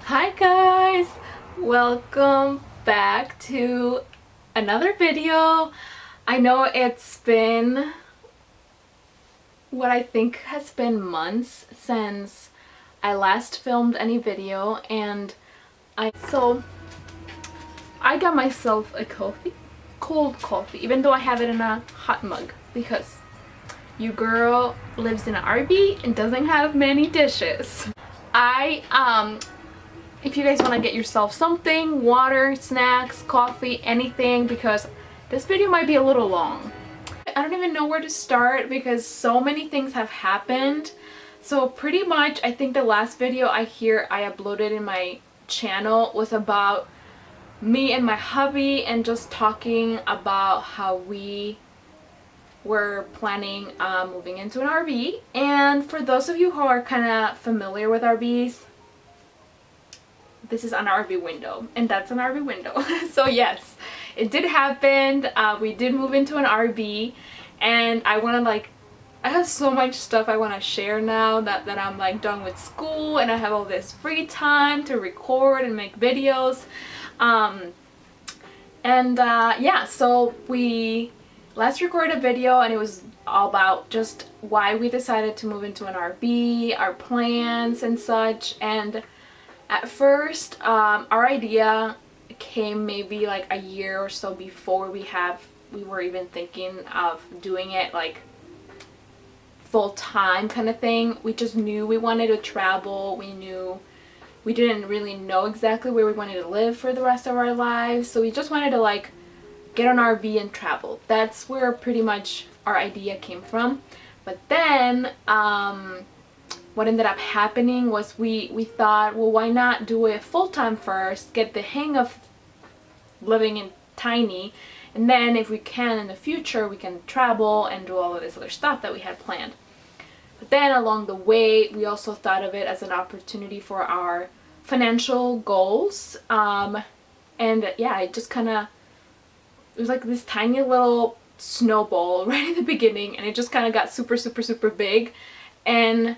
Hi guys! Welcome back to another video. I know it's been what I think has been months since I last filmed any video, and I got myself a cold coffee, even though I have it in a hot mug because you girl lives in an RV and doesn't have many dishes. If you guys want to get yourself something, water, snacks, coffee, anything, because this video might be a little long. I don't even know where to start because so many things have happened. So pretty much I think the last video I uploaded in my channel was about me and my hubby and just talking about how we were planning moving into an RV. And for those of you who are kind of familiar with RVs, this is an RV window and that's an RV window. So yes, it did happen. We did move into an RV, and I have so much stuff I want to share now that I'm like done with school and I have all this free time to record and make videos. Yeah, so we last recorded a video and it was all about just why we decided to move into an RV, our plans and such. And at first, our idea came maybe like a year or so before we were even thinking of doing it like full-time kind of thing. We just knew we wanted to travel. We didn't really know exactly where we wanted to live for the rest of our lives, so we just wanted to like get an RV and travel. That's where pretty much our idea came from. But then what ended up happening was we thought, well, why not do it full-time first, get the hang of living in tiny, and then if we can in the future we can travel and do all of this other stuff that we had planned. But then along the way we also thought of it as an opportunity for our financial goals. And yeah, it was like this tiny little snowball right in the beginning, and it just kind of got super big. And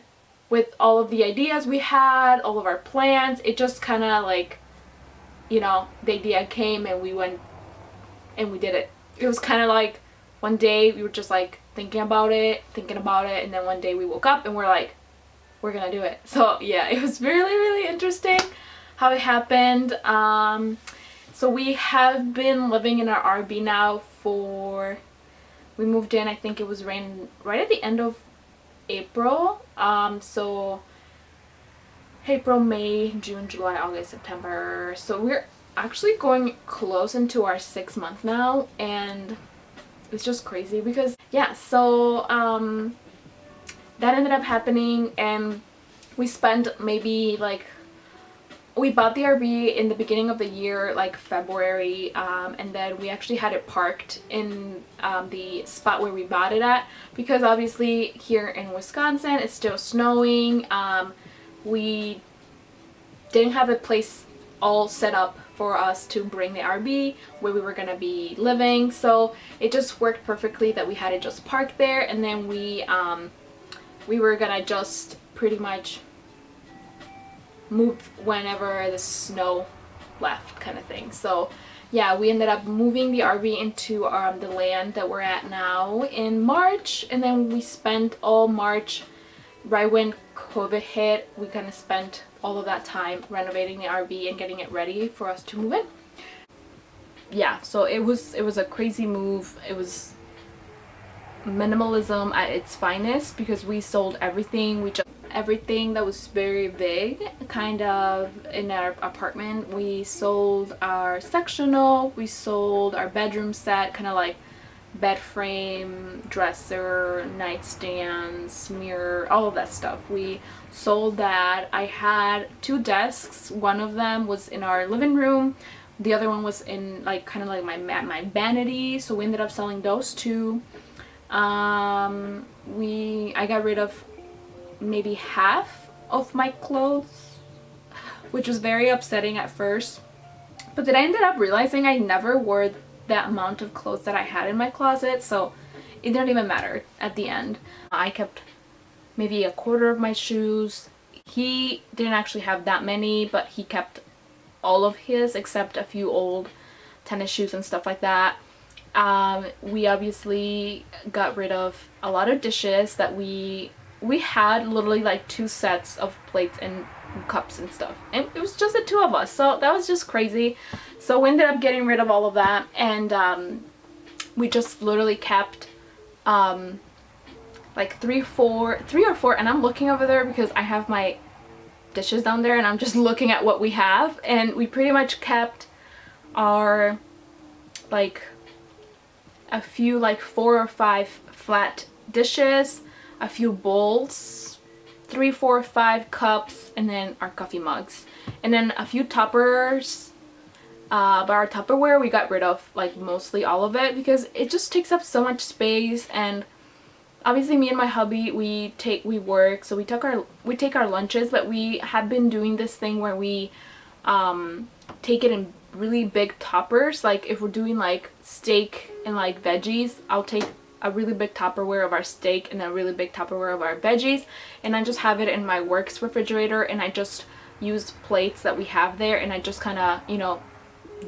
with all of the ideas we had, all of our plans, it just kind of like, you know, the idea came and we went and we did it. It was kind of like one day we were just like thinking about it, and then one day we woke up and we're like, we're gonna do it. So yeah, it was really interesting how it happened. So we have been living in our RV now we moved in, I think it was right at the end of April. So April, May, June, July, August, September. So we're actually going close into our 6th month now, and it's just crazy because yeah, so that ended up happening, and we spent maybe like, we bought the RV in the beginning of the year, like February, and then we actually had it parked in the spot where we bought it at, because obviously here in Wisconsin it's still snowing. We didn't have a place all set up for us to bring the RV where we were gonna be living, so it just worked perfectly that we had it just parked there, and then we were gonna just pretty much move whenever the snow left kind of thing. So yeah, we ended up moving the RV into the land that we're at now in March, and then we spent all March, right when COVID hit, we kind of spent all of that time renovating the RV and getting it ready for us to move in. Yeah, so it was a crazy move. It was minimalism at its finest because we sold everything. Everything that was very big kind of in our apartment. We sold our sectional, we sold our bedroom set, kind of like bed frame, dresser, nightstands, mirror, all of that stuff. We sold that. I had 2 desks. One of them was in our living room, the other one was in like kind of like my vanity, so we ended up selling those 2. I got rid of maybe half of my clothes, which was very upsetting at first, but then I ended up realizing I never wore that amount of clothes that I had in my closet, so it didn't even matter at the end. I kept maybe a quarter of my shoes. He didn't actually have that many, but he kept all of his except a few old tennis shoes and stuff like that. We obviously got rid of a lot of dishes that we had literally like 2 sets of plates and cups and stuff, and it was just the 2 of us, so that was just crazy. So we ended up getting rid of all of that, and we just literally kept like 3 or 4, and I'm looking over there because I have my dishes down there and I'm just looking at what we have, and we pretty much kept our like a few like 4 or 5 flat dishes, a few bowls, 3, 4, 5 cups, and then our coffee mugs, and then a few toppers. But our Tupperware, we got rid of like mostly all of it because it just takes up so much space. And obviously me and my hubby, we work, so we take our lunches, but we have been doing this thing where we take it in really big toppers. Like if we're doing like steak and like veggies, I'll take a really big Tupperware of our steak and a really big Tupperware of our veggies, and I just have it in my works refrigerator, and I just use plates that we have there, and I just kind of, you know,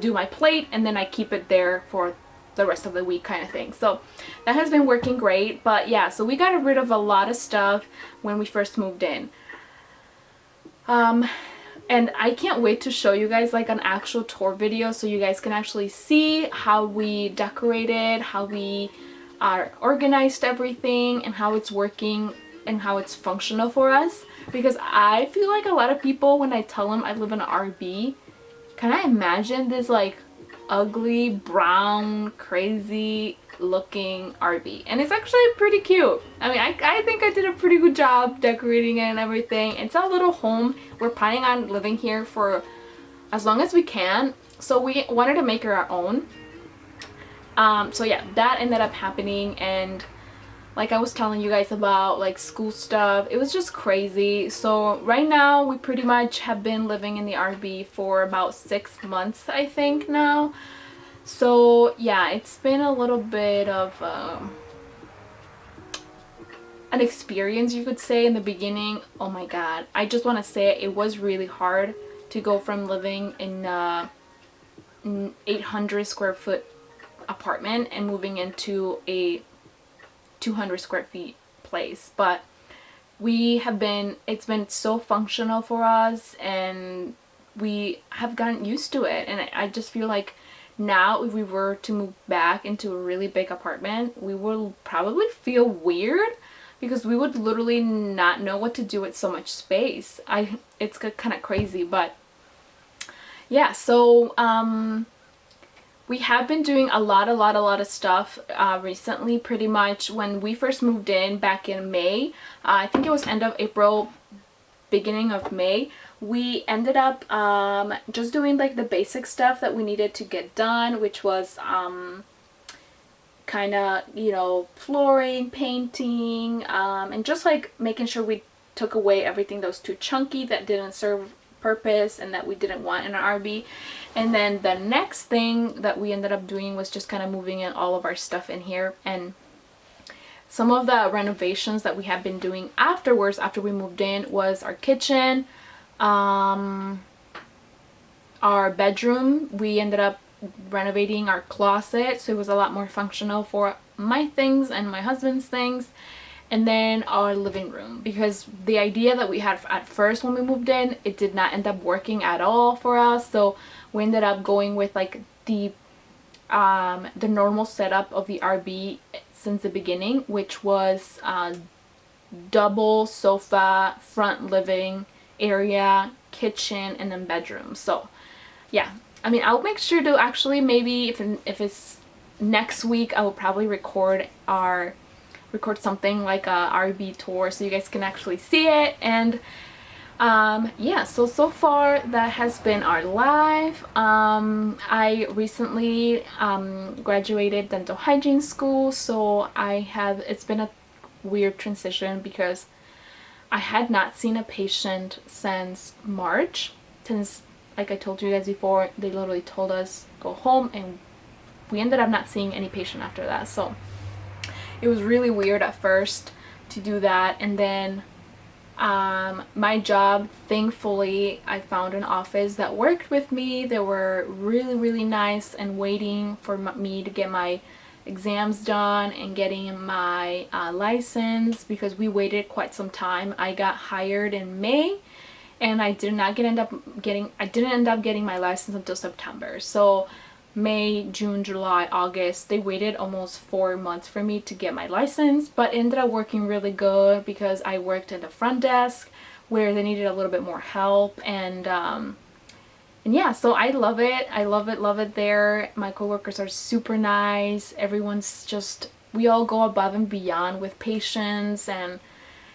do my plate, and then I keep it there for the rest of the week kind of thing. So that has been working great. But yeah, so we got rid of a lot of stuff when we first moved in. And I can't wait to show you guys like an actual tour video so you guys can actually see how we decorated, how we organized everything, and how it's working and how it's functional for us. Because I feel like a lot of people, when I tell them I live in an RV, can I imagine this like ugly, brown, crazy looking RV? And it's actually pretty cute. I mean, I think I did a pretty good job decorating it and everything. It's a little home. We're planning on living here for as long as we can. So we wanted to make it our own. So yeah, that ended up happening, and like I was telling you guys about like school stuff, it was just crazy. So right now we pretty much have been living in the RV for about 6 months, I think now. So yeah, it's been a little bit of an experience, you could say. In the beginning, oh my god, I just want to say it was really hard to go from living in an 800 square foot apartment and moving into a 200 square feet place. But it's been so functional for us, and we have gotten used to it. And I just feel like now if we were to move back into a really big apartment, we will probably feel weird because we would literally not know what to do with so much space. It's kind of crazy. But yeah, so we have been doing a lot of stuff recently. Pretty much when we first moved in back in May, I think it was end of April, beginning of May, we ended up just doing like the basic stuff that we needed to get done, which was kind of, you know, flooring, painting, and just like making sure we took away everything that was too chunky, that didn't serve purpose, and that we didn't want in an RV. And then the next thing that we ended up doing was just kind of moving in all of our stuff in here. And some of the renovations that we have been doing afterwards, after we moved in, was our kitchen, our bedroom. We ended up renovating our closet, so it was a lot more functional for my things and my husband's things. And then our living room, because the idea that we had at first when we moved in, it did not end up working at all for us. So we ended up going with like the normal setup of the RV since the beginning, which was double sofa, front living area, kitchen, and then bedroom. So yeah, I mean, I'll make sure to actually, maybe if it's next week, I will probably record something like a RV tour so you guys can actually see it. And yeah, so far that has been our life. I recently graduated dental hygiene school, so it's been a weird transition because I had not seen a patient since March, since, like I told you guys before, they literally told us go home, and we ended up not seeing any patient after that. So it was really weird at first to do that. And then My job, thankfully, I found an office that worked with me. They were really, really nice and waiting for me to get my exams done and getting my license, because we waited quite some time. I got hired in May and I didn't end up getting my license until September. So May, June, July, August, they waited almost 4 months for me to get my license, but ended up working really good because I worked at the front desk where they needed a little bit more help. And yeah, so I love it. I love it there. My coworkers are super nice. Everyone's just, we all go above and beyond with patients, and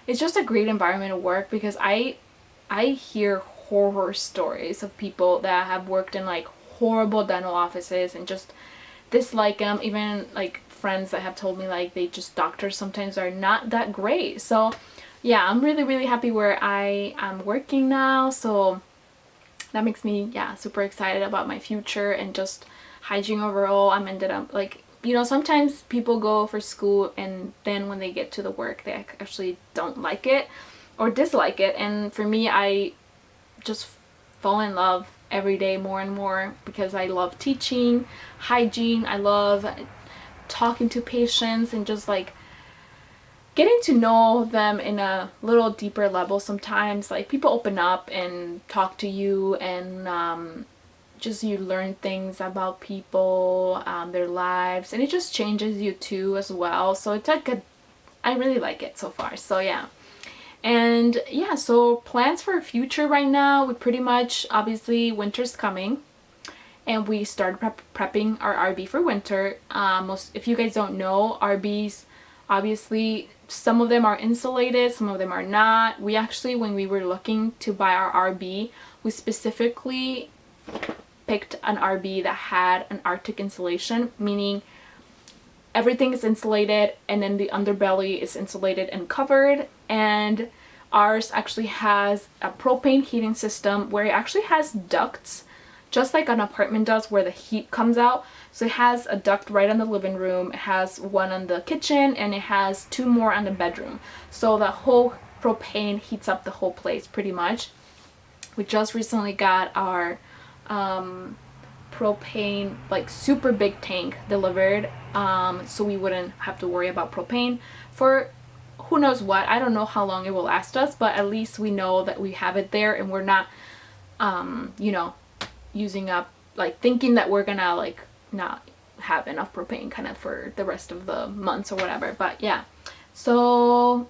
it's just a great environment to work, because I hear horror stories of people that have worked in like horrible dental offices and just dislike them. Even like friends that have told me like they just, doctors sometimes are not that great. So yeah, I'm really, really happy where I am working now. So that makes me, yeah, super excited about my future and just hygiene overall. I'm ended up like, you know, sometimes people go for school and then when they get to the work they actually don't like it or dislike it. And for me, I just fall in love every day more and more, because I love teaching hygiene. I love talking to patients and just like getting to know them in a little deeper level. Sometimes like people open up and talk to you, and just you learn things about people, their lives, and it just changes you too as well. So it's like I really like it so far. So yeah. And yeah, so plans for future right now, we pretty much, obviously winter's coming and we started prepping our RV for winter. If you guys don't know, RVs, obviously some of them are insulated, some of them are not. We actually, when we were looking to buy our RV, we specifically picked an RV that had an Arctic insulation, meaning everything is insulated and then the underbelly is insulated and covered. And ours actually has a propane heating system where it actually has ducts, just like an apartment does, where the heat comes out. So it has a duct right in the living room, it has one on the kitchen, and it has 2 more on the bedroom. So the whole propane heats up the whole place pretty much. We just recently got our propane, like super big tank delivered, so we wouldn't have to worry about propane for who knows what. I don't know how long it will last us, but at least we know that we have it there and we're not you know, using up, like thinking that we're gonna like not have enough propane kind of for the rest of the months or whatever. But yeah, so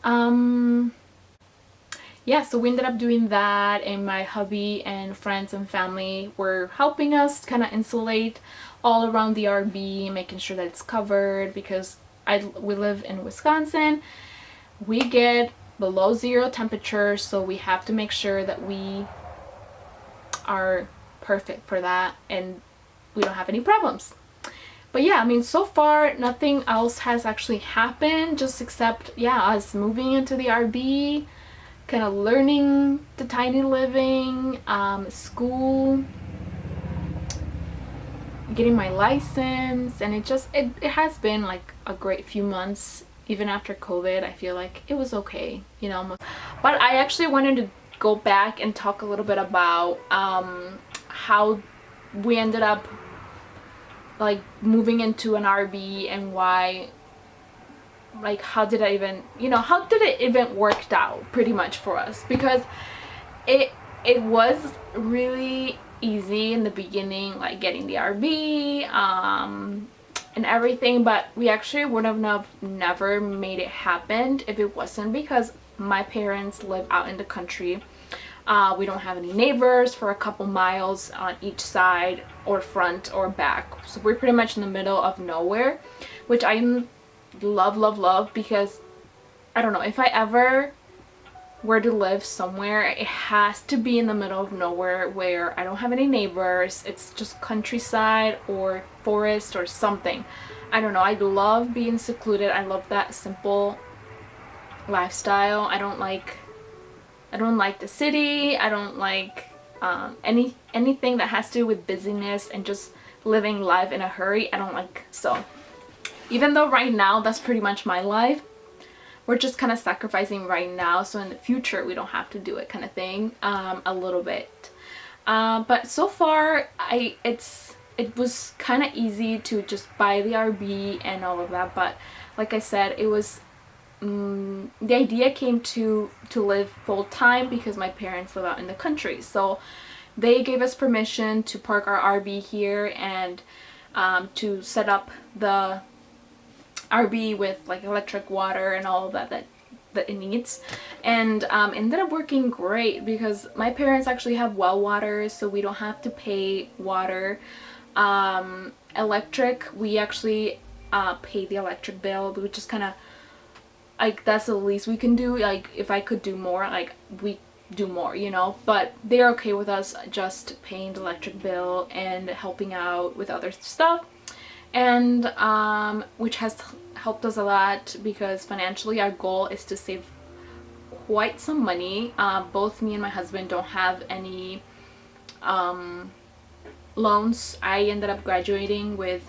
yeah, so we ended up doing that, and my hubby and friends and family were helping us kind of insulate all around the RV, making sure that it's covered, because we live in Wisconsin. We get below 0 temperature, so we have to make sure that we are perfect for that and we don't have any problems. But yeah, I mean, so far nothing else has actually happened, just except, yeah, us moving into the RV, kind of learning the tiny living, school, getting my license, and it has been like a great few months. Even after COVID, I feel like it was okay, you know. But I actually wanted to go back and talk a little bit about how we ended up like moving into an RV, and why, like, how did it even worked out pretty much for us, because it was really easy in the beginning, like getting the RV and everything, but we actually would have never made it happen if it wasn't because my parents live out in the country. We don't have any neighbors for a couple miles on each side or front or back, so we're pretty much in the middle of nowhere, which I love, because I don't know, if I ever were to live somewhere, it has to be in the middle of nowhere where I don't have any neighbors. It's just countryside or forest or something. I don't know, I love being secluded. I love that simple lifestyle. I don't like the city. I don't like anything that has to do with busyness and just living life in a hurry. I don't like. So even though right now that's pretty much my life, we're just kind of sacrificing right now so in the future we don't have to do it, kind of thing, a little bit. But so far it was kind of easy to just buy the RV and all of that, but like I said, it was the idea came to live full-time because my parents live out in the country, so they gave us permission to park our RV here and to set up the RV with like electric, water, and all of that it needs, and ended up working great because my parents actually have well water, so we don't have to pay water. Electric, we actually pay the electric bill, but we just kind of like, that's the least we can do. Like, if I could do more, like, we do more, you know, but they're okay with us just paying the electric bill and helping out with other stuff, and which has helped us a lot because financially our goal is to save quite some money. Both me and my husband don't have any loans. I ended up graduating with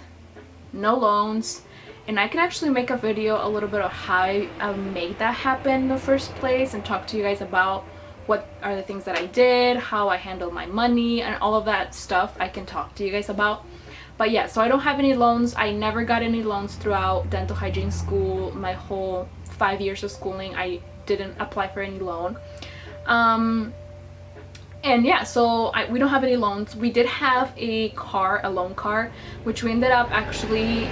no loans, and I can actually make a video a little bit of how I made that happen in the first place and talk to you guys about what are the things that I did, how I handled my money, and all of that stuff I can talk to you guys about. But yeah, so I don't have any loans. I never got any loans throughout dental hygiene school. My whole 5 years of schooling, I didn't apply for any loan. And yeah, so we don't have any loans. We did have a loan car, which we ended up actually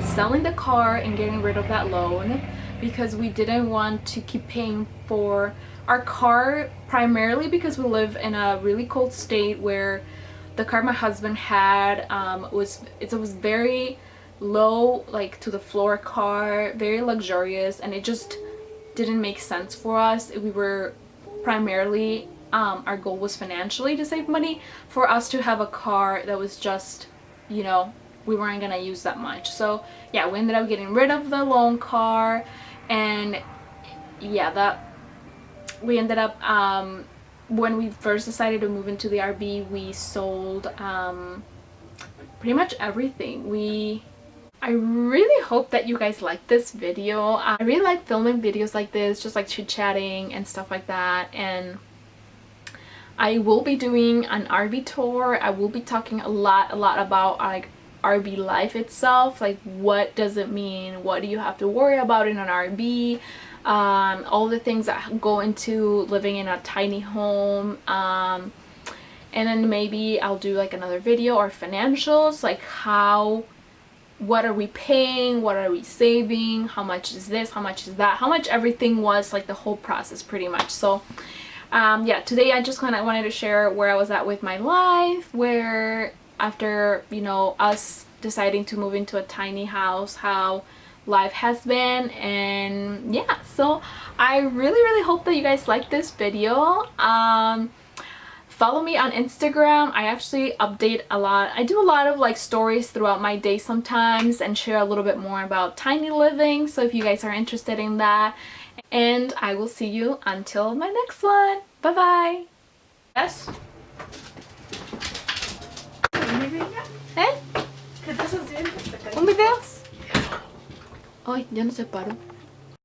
selling the car and getting rid of that loan because we didn't want to keep paying for our car, primarily because we live in a really cold state where the car my husband had was very low, like to the floor car, very luxurious, and it just didn't make sense for us. We were primarily our goal was financially to save money for us to have a car that was just, you know, we weren't gonna use that much. So yeah, we ended up getting rid of the loan car, and yeah, that we ended up when we first decided to move into the RV, we sold pretty much everything. I really hope that you guys like this video. I really like filming videos like this, just like chit-chatting and stuff like that, and I will be doing an RV tour. I will be talking a lot about like RV life itself, like what does it mean, what do you have to worry about in an RV, all the things that go into living in a tiny home, and then maybe I'll do like another video or financials, like what are we paying, what are we saving, how much is this, how much is that, how much everything was, like the whole process pretty much. So yeah, today I just kind of wanted to share where I was at with my life, where after, you know, us deciding to move into a tiny house, how life has been. And yeah, so I really hope that you guys like this video. Follow me on Instagram. I actually update a lot. I do a lot of like stories throughout my day sometimes and share a little bit more about tiny living, so if you guys are interested in that. And I will see you until my next one. Bye bye. Yes? ¿Eh? ¿Un video? Ay, ya no se paró.